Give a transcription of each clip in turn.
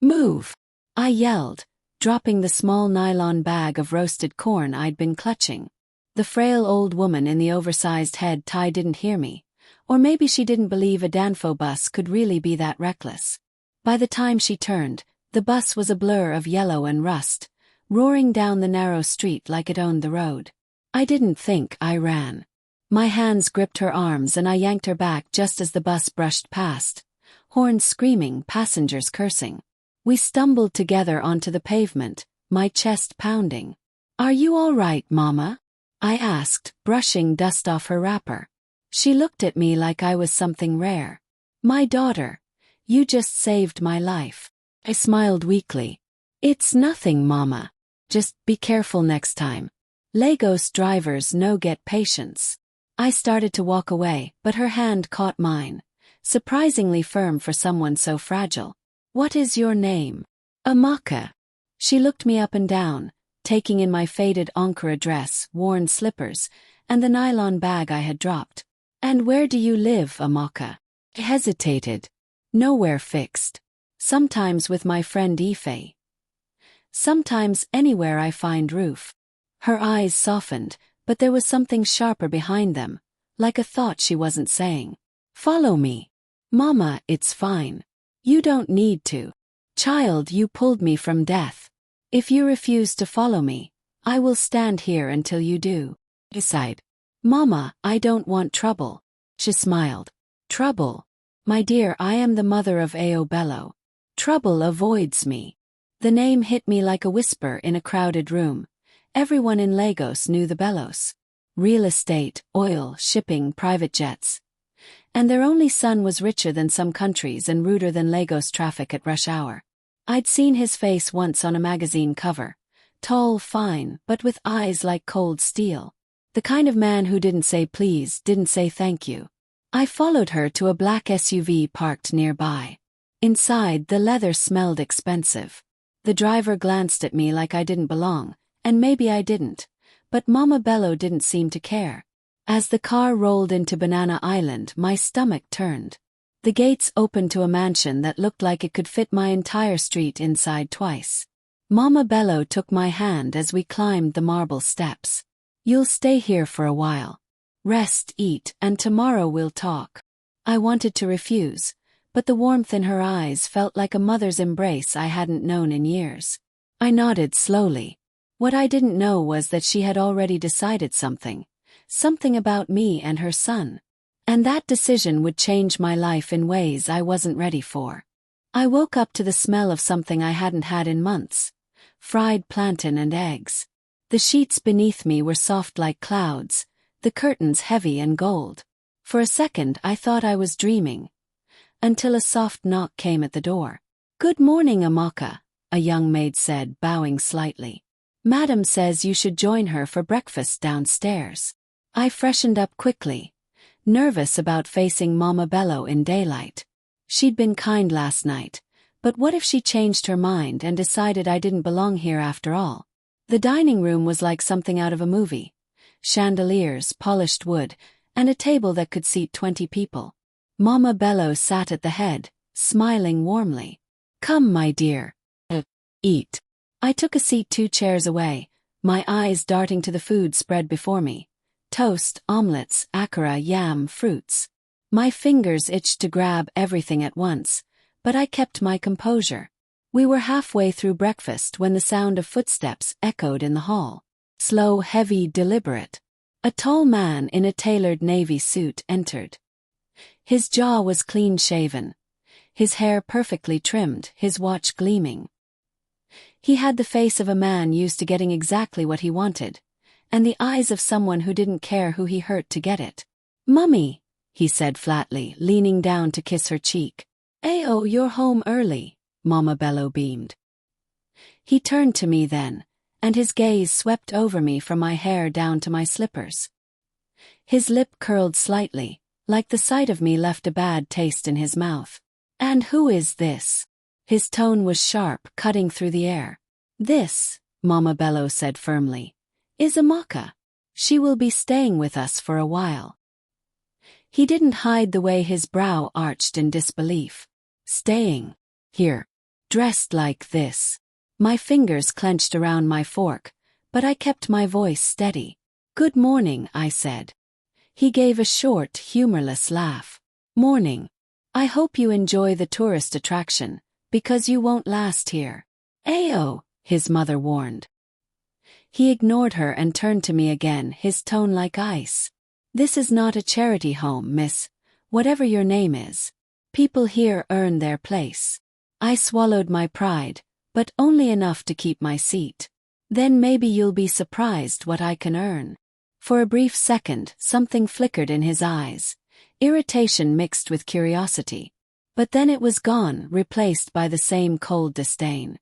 Move! I yelled, dropping the small nylon bag of roasted corn I'd been clutching. The frail old woman in the oversized head tie didn't hear me, or maybe she didn't believe a Danfo bus could really be that reckless. By the time she turned, the bus was a blur of yellow and rust, roaring down the narrow street like it owned the road. I didn't think, I ran. My hands gripped her arms and I yanked her back just as the bus brushed past, horns screaming, passengers cursing. We stumbled together onto the pavement, my chest pounding. "Are you all right, Mama?" I asked, brushing dust off her wrapper. She looked at me like I was something rare. "My daughter, you just saved my life." I smiled weakly. "It's nothing, Mama. Just be careful next time. Lagos drivers no get patience." I started to walk away, but her hand caught mine, surprisingly firm for someone so fragile. "What is your name?" "Amaka." She looked me up and down, taking in my faded Ankara dress, worn slippers, and the nylon bag I had dropped. "And where do you live, Amaka?" I hesitated. "Nowhere fixed. Sometimes with my friend Ife. Sometimes anywhere I find roof." Her eyes softened, but there was something sharper behind them, like a thought she wasn't saying. "Follow me." "Mama, it's fine. You don't need to." "Child, you pulled me from death. If you refuse to follow me, I will stand here until you do." I sighed. "Mama, I don't want trouble." She smiled. "Trouble? My dear, I am the mother of Ao Bello. Trouble avoids me." The name hit me like a whisper in a crowded room. Everyone in Lagos knew the Bellos. Real estate, oil, shipping, private jets. And their only son was richer than some countries and ruder than Lagos traffic at rush hour. I'd seen his face once on a magazine cover. Tall, fine, but with eyes like cold steel. The kind of man who didn't say please, didn't say thank you. I followed her to a black SUV parked nearby. Inside, the leather smelled expensive. The driver glanced at me like I didn't belong, and maybe I didn't, but Mama Bello didn't seem to care. As the car rolled into Banana Island, my stomach turned. The gates opened to a mansion that looked like it could fit my entire street inside twice. Mama Bello took my hand as we climbed the marble steps. "You'll stay here for a while. Rest, eat, and tomorrow we'll talk." I wanted to refuse, but the warmth in her eyes felt like a mother's embrace I hadn't known in years. I nodded slowly. What I didn't know was that she had already decided something about me and her son. And that decision would change my life in ways I wasn't ready for. I woke up to the smell of something I hadn't had in months. Fried plantain and eggs. The sheets beneath me were soft like clouds, the curtains heavy and gold. For a second I thought I was dreaming. Until a soft knock came at the door. "Good morning, Amaka," a young maid said, bowing slightly. "Madam says you should join her for breakfast downstairs." I freshened up quickly, nervous about facing Mama Bello in daylight. She'd been kind last night, but what if she changed her mind and decided I didn't belong here after all? The dining room was like something out of a movie. Chandeliers, polished wood, and a table that could seat 20 people. Mama Bello sat at the head, smiling warmly. "Come, my dear. Eat." I took a seat 2 chairs away, my eyes darting to the food spread before me. Toast, omelets, akara, yam, fruits. My fingers itched to grab everything at once, but I kept my composure. We were halfway through breakfast when the sound of footsteps echoed in the hall. Slow, heavy, deliberate. A tall man in a tailored navy suit entered. His jaw was clean-shaven, his hair perfectly trimmed, his watch gleaming. He had the face of a man used to getting exactly what he wanted, and the eyes of someone who didn't care who he hurt to get it. "Mummy," he said flatly, leaning down to kiss her cheek. "Ayo, you're home early," Mama Bello beamed. He turned to me then, and his gaze swept over me from my hair down to my slippers. His lip curled slightly, like the sight of me left a bad taste in his mouth. "And who is this?" His tone was sharp, cutting through the air. "This," Mama Bello said firmly, "is Amaka. She will be staying with us for a while." He didn't hide the way his brow arched in disbelief. "Staying? Here?" dressed like this. My fingers clenched around my fork, but I kept my voice steady. Good morning, I said. He gave a short, humorless laugh. Morning. I hope you enjoy the tourist attraction, because you won't last here. Ayo, his mother warned. He ignored her and turned to me again, his tone like ice. This is not a charity home, miss, whatever your name is. People here earn their place. I swallowed my pride, but only enough to keep my seat. Then maybe you'll be surprised what I can earn. For a brief second, something flickered in his eyes, irritation mixed with curiosity. But then it was gone, replaced by the same cold disdain.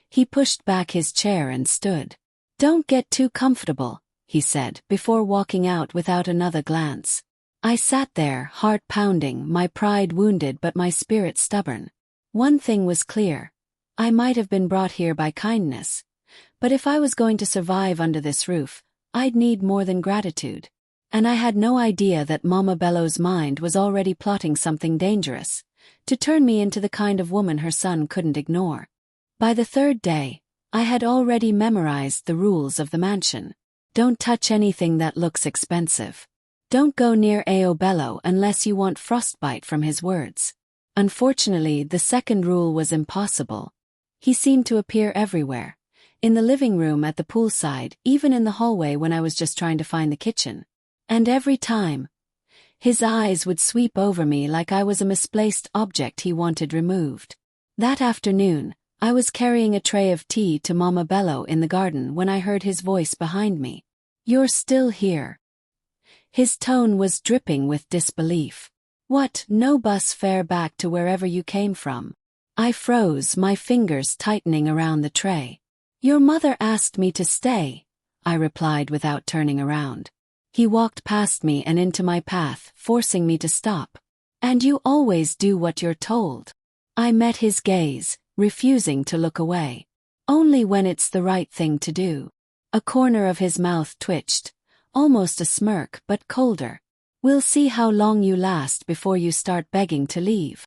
He pushed back his chair and stood. Don't get too comfortable, he said, before walking out without another glance. I sat there, heart pounding, my pride wounded but my spirit stubborn. One thing was clear. I might have been brought here by kindness, but if I was going to survive under this roof, I'd need more than gratitude. And I had no idea that Mama Bello's mind was already plotting something dangerous, to turn me into the kind of woman her son couldn't ignore. By the third day, I had already memorized the rules of the mansion. Don't touch anything that looks expensive. Don't go near Ao Bello unless you want frostbite from his words. Unfortunately, the second rule was impossible. He seemed to appear everywhere. In the living room, at the poolside, even in the hallway when I was just trying to find the kitchen. And every time, his eyes would sweep over me like I was a misplaced object he wanted removed. That afternoon, I was carrying a tray of tea to Mama Bello in the garden when I heard his voice behind me. You're still here. His tone was dripping with disbelief. What, no bus fare back to wherever you came from? I froze, my fingers tightening around the tray. Your mother asked me to stay, I replied without turning around. He walked past me and into my path, forcing me to stop. And you always do what you're told. I met his gaze, refusing to look away. Only when it's the right thing to do. A corner of his mouth twitched, almost a smirk, but colder. We'll see how long you last before you start begging to leave.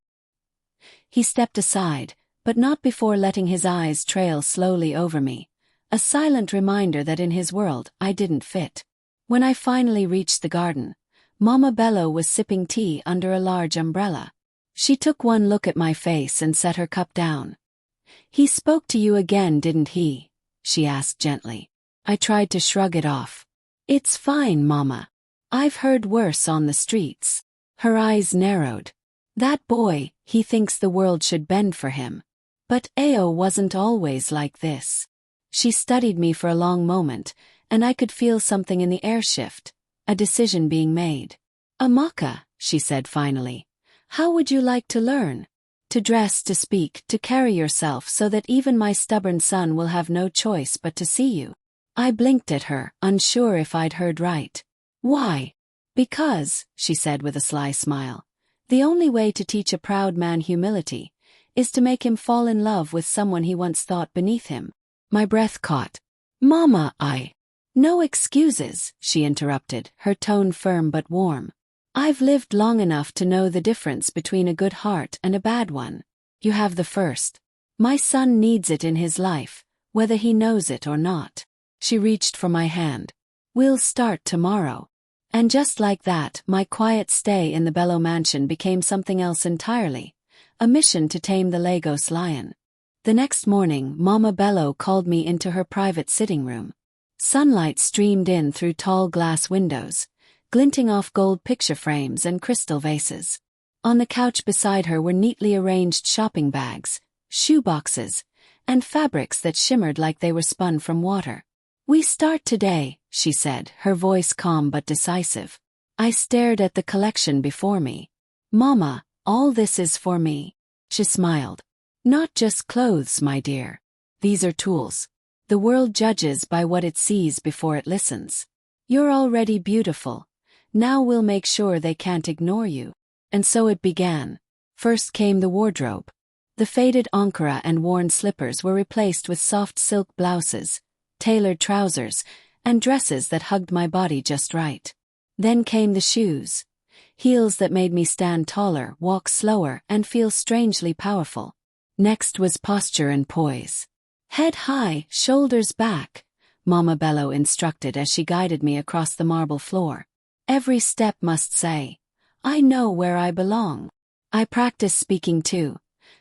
He stepped aside, but not before letting his eyes trail slowly over me, a silent reminder that in his world I didn't fit. When I finally reached the garden, Mama Bello was sipping tea under a large umbrella. She took one look at my face and set her cup down. He spoke to you again, didn't he? She asked gently. I tried to shrug it off. It's fine, Mama. I've heard worse on the streets. Her eyes narrowed. That boy, he thinks the world should bend for him. But Ao wasn't always like this. She studied me for a long moment, and I could feel something in the air shift, a decision being made. Amaka, she said finally, how would you like to learn? To dress, to speak, to carry yourself so that even my stubborn son will have no choice but to see you. I blinked at her, unsure if I'd heard right. Why? Because, she said with a sly smile, the only way to teach a proud man humility is to make him fall in love with someone he once thought beneath him. My breath caught. Mama, No excuses, she interrupted, her tone firm but warm. I've lived long enough to know the difference between a good heart and a bad one. You have the first. My son needs it in his life, whether he knows it or not. She reached for my hand. We'll start tomorrow. And just like that, my quiet stay in the Bello mansion became something else entirely, a mission to tame the Lagos lion. The next morning, Mama Bello called me into her private sitting room. Sunlight streamed in through tall glass windows, glinting off gold picture frames and crystal vases. On the couch beside her were neatly arranged shopping bags, shoe boxes, and fabrics that shimmered like they were spun from water. We start today, she said, her voice calm but decisive. I stared at the collection before me. Mama, all this is for me. She smiled. Not just clothes, my dear. These are tools. The world judges by what it sees before it listens. You're already beautiful. Now we'll make sure they can't ignore you. And so it began. First came the wardrobe. The faded ankara and worn slippers were replaced with soft silk blouses, tailored trousers, and dresses that hugged my body just right. Then came the shoes. Heels that made me stand taller, walk slower, and feel strangely powerful. Next was posture and poise. Head high, shoulders back, Mama Bello instructed as she guided me across the marble floor. Every step must say, "I know where I belong." I practiced speaking too,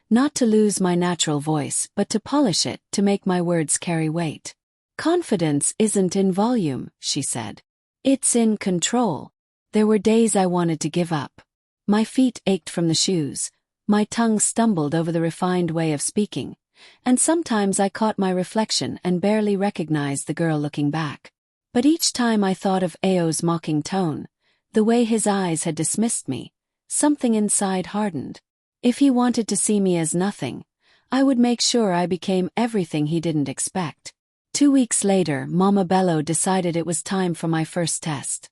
not to lose my natural voice but to polish it to make my words carry weight. "Confidence isn't in volume," she said. "It's in control." There were days I wanted to give up. My feet ached from the shoes, my tongue stumbled over the refined way of speaking, and sometimes I caught my reflection and barely recognized the girl looking back. But each time I thought of Ao's mocking tone, the way his eyes had dismissed me, something inside hardened. If he wanted to see me as nothing, I would make sure I became everything he didn't expect. 2 weeks later, Mama Bello decided it was time for my first test.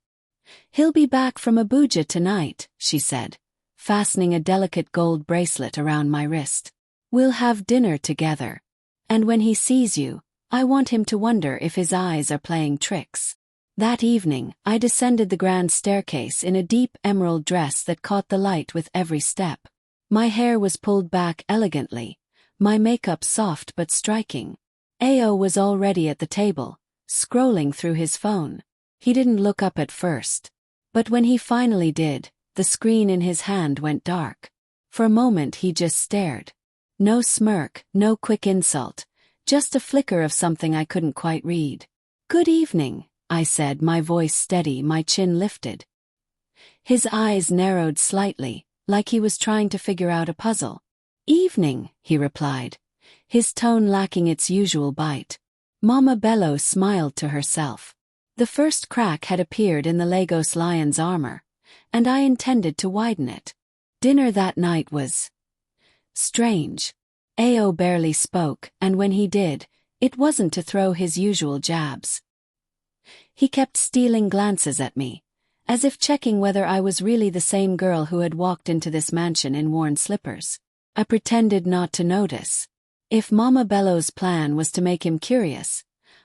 "He'll be back from Abuja tonight," she said, fastening a delicate gold bracelet around my wrist. "We'll have dinner together. And when he sees you, I want him to wonder if his eyes are playing tricks." That evening, I descended the grand staircase in a deep emerald dress that caught the light with every step. My hair was pulled back elegantly, my makeup soft but striking. Ao was already at the table, scrolling through his phone. He didn't look up at first. But when he finally did, the screen in his hand went dark. For a moment he just stared. No smirk, no quick insult, just a flicker of something I couldn't quite read. "Good evening," I said, my voice steady, my chin lifted. His eyes narrowed slightly, like he was trying to figure out a puzzle. "Evening," he replied, his tone lacking its usual bite. Mama Bello smiled to herself. The first crack had appeared in the Lagos lion's armor, and I intended to widen it. Dinner that night was strange. Ao barely spoke, and when he did, it wasn't to throw his usual jabs. He kept stealing glances at me, as if checking whether I was really the same girl who had walked into this mansion in worn slippers. I pretended not to notice. If Mama Bello's plan was to make him curious,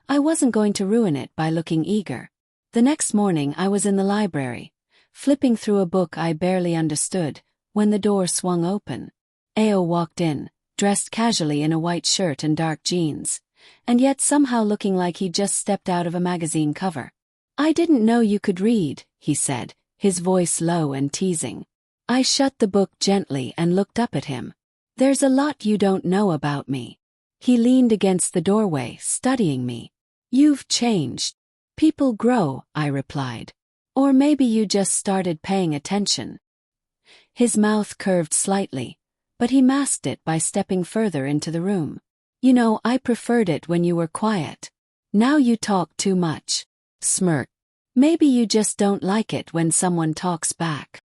I wasn't going to ruin it by looking eager. The next morning I was in the library, flipping through a book I barely understood, when the door swung open. Ao walked in, dressed casually in a white shirt and dark jeans, and yet somehow looking like he'd just stepped out of a magazine cover. "I didn't know you could read," he said, his voice low and teasing. I shut the book gently and looked up at him. "There's a lot you don't know about me." He leaned against the doorway, studying me. "You've changed. People grow," I replied. "Or maybe you just started paying attention." His mouth curved slightly, but he masked it by stepping further into the room. "You know, I preferred it when you were quiet. Now you talk too much." Smirk. "Maybe you just don't like it when someone talks back."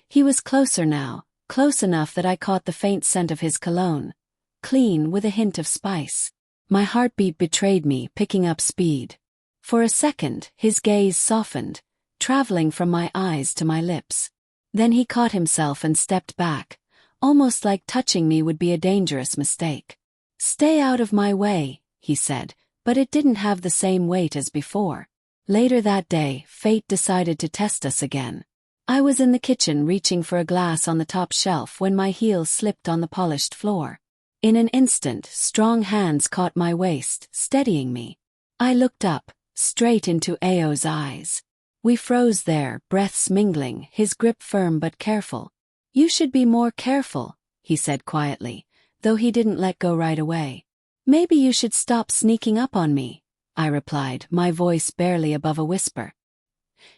He was closer now, close enough that I caught the faint scent of his cologne, clean with a hint of spice. My heartbeat betrayed me, picking up speed. For a second, his gaze softened, traveling from my eyes to my lips. Then he caught himself and stepped back, almost like touching me would be a dangerous mistake. "Stay out of my way," he said, but it didn't have the same weight as before. Later that day, fate decided to test us again. I was in the kitchen reaching for a glass on the top shelf when my heel slipped on the polished floor. In an instant, strong hands caught my waist, steadying me. I looked up, straight into Ao's eyes. We froze there, breaths mingling, his grip firm but careful. "You should be more careful," he said quietly, though he didn't let go right away. "Maybe you should stop sneaking up on me," I replied, my voice barely above a whisper.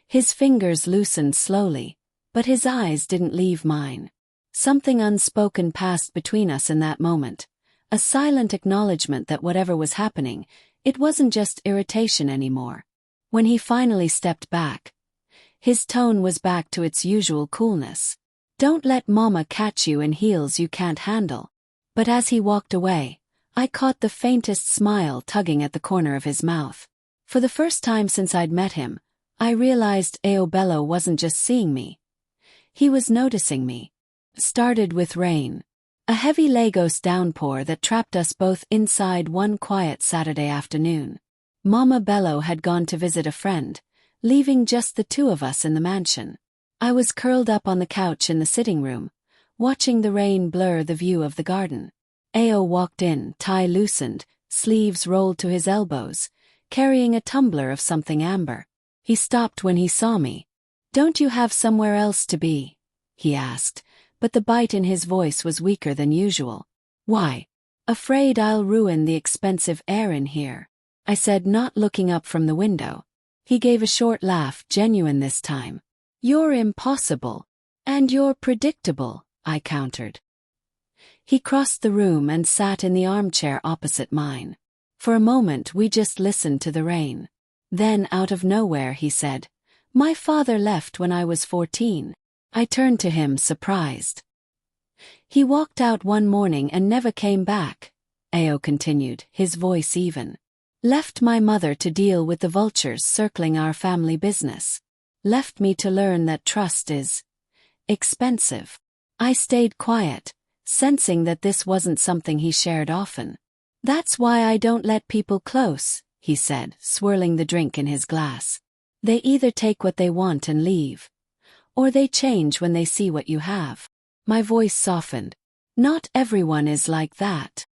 His fingers loosened slowly, but his eyes didn't leave mine. Something unspoken passed between us in that moment, a silent acknowledgement that whatever was happening, it wasn't just irritation anymore. When he finally stepped back, his tone was back to its usual coolness. "Don't let Mama catch you in heels you can't handle." But as he walked away, I caught the faintest smile tugging at the corner of his mouth. For the first time since I'd met him, I realized Ao Bello wasn't just seeing me. He was noticing me. Started with rain. A heavy Lagos downpour that trapped us both inside one quiet Saturday afternoon. Mama Bello had gone to visit a friend, leaving just the two of us in the mansion. I was curled up on the couch in the sitting room, watching the rain blur the view of the garden. Ao walked in, tie loosened, sleeves rolled to his elbows, carrying a tumbler of something amber. He stopped when he saw me. "Don't you have somewhere else to be?" he asked, but the bite in his voice was weaker than usual. "Why?" "Afraid I'll ruin the expensive air in here," I said, not looking up from the window. He gave a short laugh, genuine this time. "You're impossible. And you're predictable," I countered. He crossed the room and sat in the armchair opposite mine. For a moment we just listened to the rain. Then, out of nowhere, he said, "My father left when I was 14. I turned to him, surprised. "He walked out one morning and never came back," Ao continued, his voice even. "Left my mother to deal with the vultures circling our family business. Left me to learn that trust is expensive." I stayed quiet, sensing that this wasn't something he shared often. "That's why I don't let people close," he said, swirling the drink in his glass. "They either take what they want and leave, or they change when they see what you have." My voice softened. "Not everyone is like that."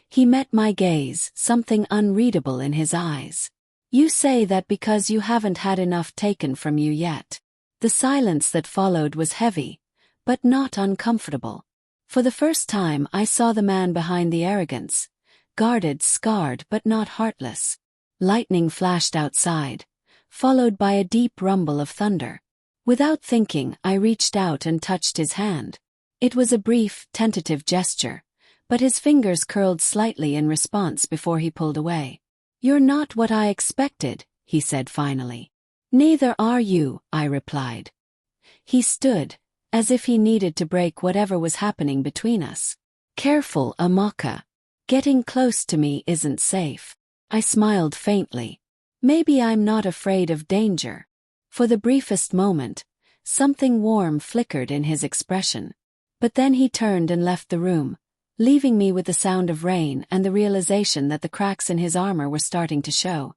He met my gaze, something unreadable in his eyes. "You say that because you haven't had enough taken from you yet." The silence that followed was heavy, but not uncomfortable. For the first time I saw the man behind the arrogance, guarded, scarred, but not heartless. Lightning flashed outside, followed by a deep rumble of thunder. Without thinking, I reached out and touched his hand. It was a brief, tentative gesture, but his fingers curled slightly in response before he pulled away. "You're not what I expected," he said finally. "Neither are you," I replied. He stood, as if he needed to break whatever was happening between us. "Careful, Amaka. Getting close to me isn't safe." I smiled faintly. Maybe I'm not afraid of danger. For the briefest moment, something warm flickered in his expression. But then he turned and left the room, leaving me with the sound of rain and the realization that the cracks in his armor were starting to show,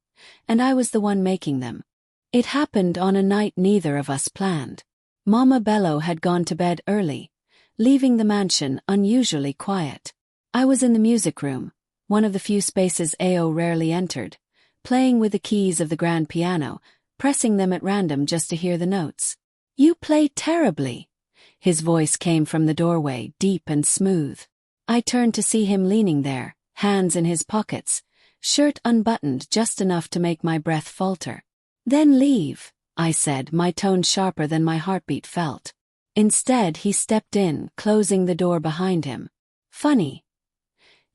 and I was the one making them. It happened on a night neither of us planned. Mama Bello had gone to bed early, leaving the mansion unusually quiet. I was in the music room, one of the few spaces Ao rarely entered, playing with the keys of the grand piano, pressing them at random just to hear the notes. "You play terribly." His voice came from the doorway, deep and smooth. I turned to see him leaning there, hands in his pockets, shirt unbuttoned just enough to make my breath falter. "Then leave," I said, my tone sharper than my heartbeat felt. Instead, he stepped in, closing the door behind him. "Funny.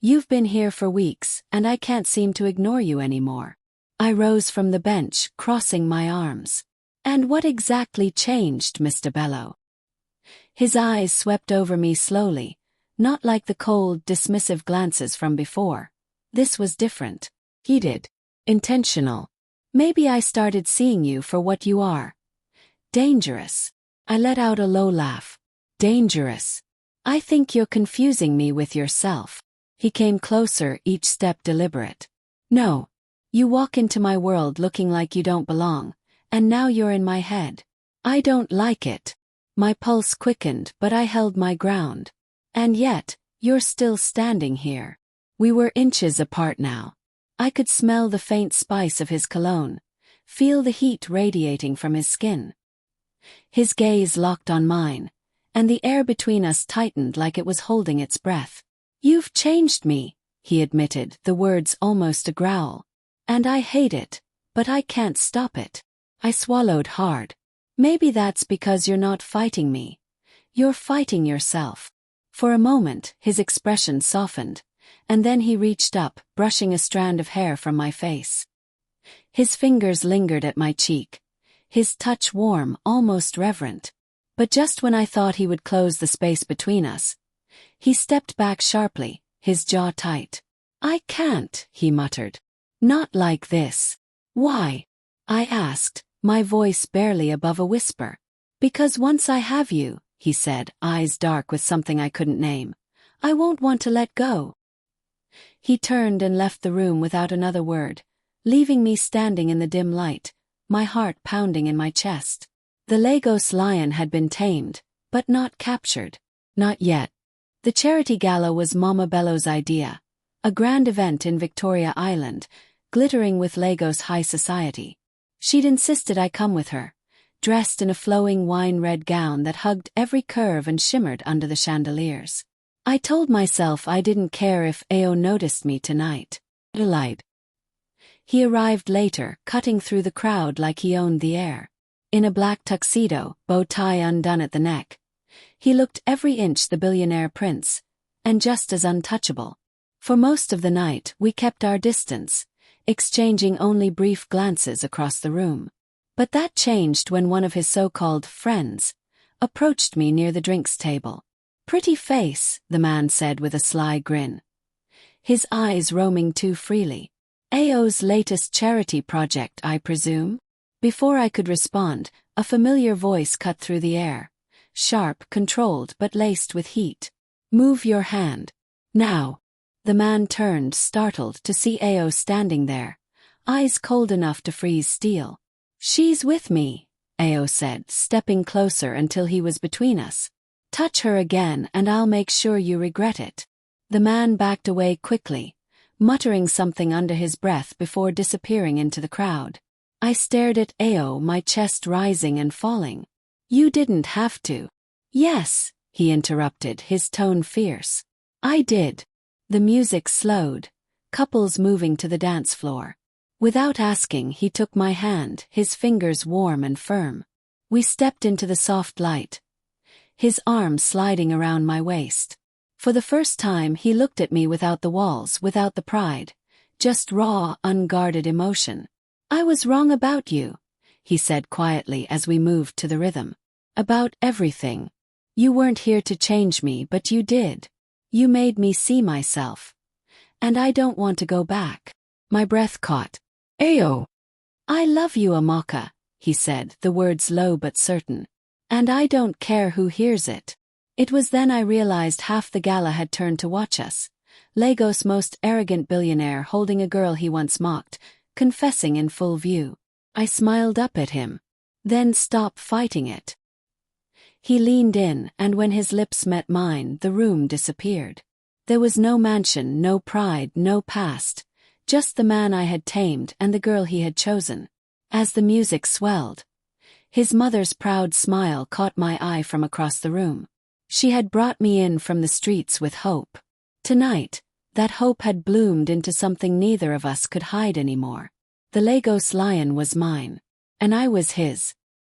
You've been here for weeks, and I can't seem to ignore you anymore." I rose from the bench, crossing my arms. "And what exactly changed, Mr. Bello?" His eyes swept over me slowly, not like the cold, dismissive glances from before. This was different. Heated. Intentional. "Maybe I started seeing you for what you are. Dangerous." I let out a low laugh. "Dangerous? I think you're confusing me with yourself." He came closer, each step deliberate. "No. You walk into my world looking like you don't belong, and now you're in my head. I don't like it." My pulse quickened, but I held my ground. "And yet, you're still standing here." We were inches apart now. I could smell the faint spice of his cologne, feel the heat radiating from his skin. His gaze locked on mine, and the air between us tightened like it was holding its breath. "You've changed me," he admitted, the words almost a growl. "And I hate it, but I can't stop it." I swallowed hard. "Maybe that's because you're not fighting me. You're fighting yourself." For a moment, his expression softened, and then he reached up, brushing a strand of hair from my face. His fingers lingered at my cheek, his touch warm, almost reverent. But just when I thought he would close the space between us, he stepped back sharply, his jaw tight. "I can't," he muttered. "Not like this." "Why?" I asked, my voice barely above a whisper. "Because once I have you," he said, eyes dark with something I couldn't name, "I won't want to let go." He turned and left the room without another word, leaving me standing in the dim light, my heart pounding in my chest. The Lagos lion had been tamed, but not captured. Not yet. The charity gala was Mama Bello's idea. A grand event in Victoria Island, glittering with Lagos high society. She'd insisted I come with her, dressed in a flowing wine-red gown that hugged every curve and shimmered under the chandeliers. I told myself I didn't care if Ao noticed me tonight. Delight. He arrived later, cutting through the crowd like he owned the air. In a black tuxedo, bow tie undone at the neck. He looked every inch the billionaire prince, and just as untouchable. For most of the night, we kept our distance, exchanging only brief glances across the room. But that changed when one of his so-called friends approached me near the drinks table. "Pretty face," the man said with a sly grin, his eyes roaming too freely. "Ao's latest charity project, I presume?" Before I could respond, a familiar voice cut through the air. Sharp, controlled, but laced with heat. "Move your hand. Now." The man turned, startled, to see Ao standing there, eyes cold enough to freeze steel. "She's with me," Ao said, stepping closer until he was between us. "Touch her again and I'll make sure you regret it." The man backed away quickly, muttering something under his breath before disappearing into the crowd. I stared at Ao, my chest rising and falling. "You didn't have to." "Yes," he interrupted, his tone fierce. "I did." The music slowed, couples moving to the dance floor. Without asking, he took my hand, his fingers warm and firm. We stepped into the soft light, his arm sliding around my waist. For the first time, he looked at me without the walls, without the pride, just raw, unguarded emotion. "I was wrong about you," he said quietly as we moved to the rhythm. "About everything. You weren't here to change me, but you did. You made me see myself. And I don't want to go back." My breath caught. "Ao." "I love you, Amaka," he said, the words low but certain. "And I don't care who hears it." It was then I realized half the gala had turned to watch us. Lagos' most arrogant billionaire holding a girl he once mocked, confessing in full view. I smiled up at him. "Then stop fighting it." He leaned in, and when his lips met mine, the room disappeared. There was no mansion, no pride, no past, just the man I had tamed and the girl he had chosen. As the music swelled, his mother's proud smile caught my eye from across the room. She had brought me in from the streets with hope. Tonight, that hope had bloomed into something neither of us could hide anymore. The Lagos lion was mine, and I was his.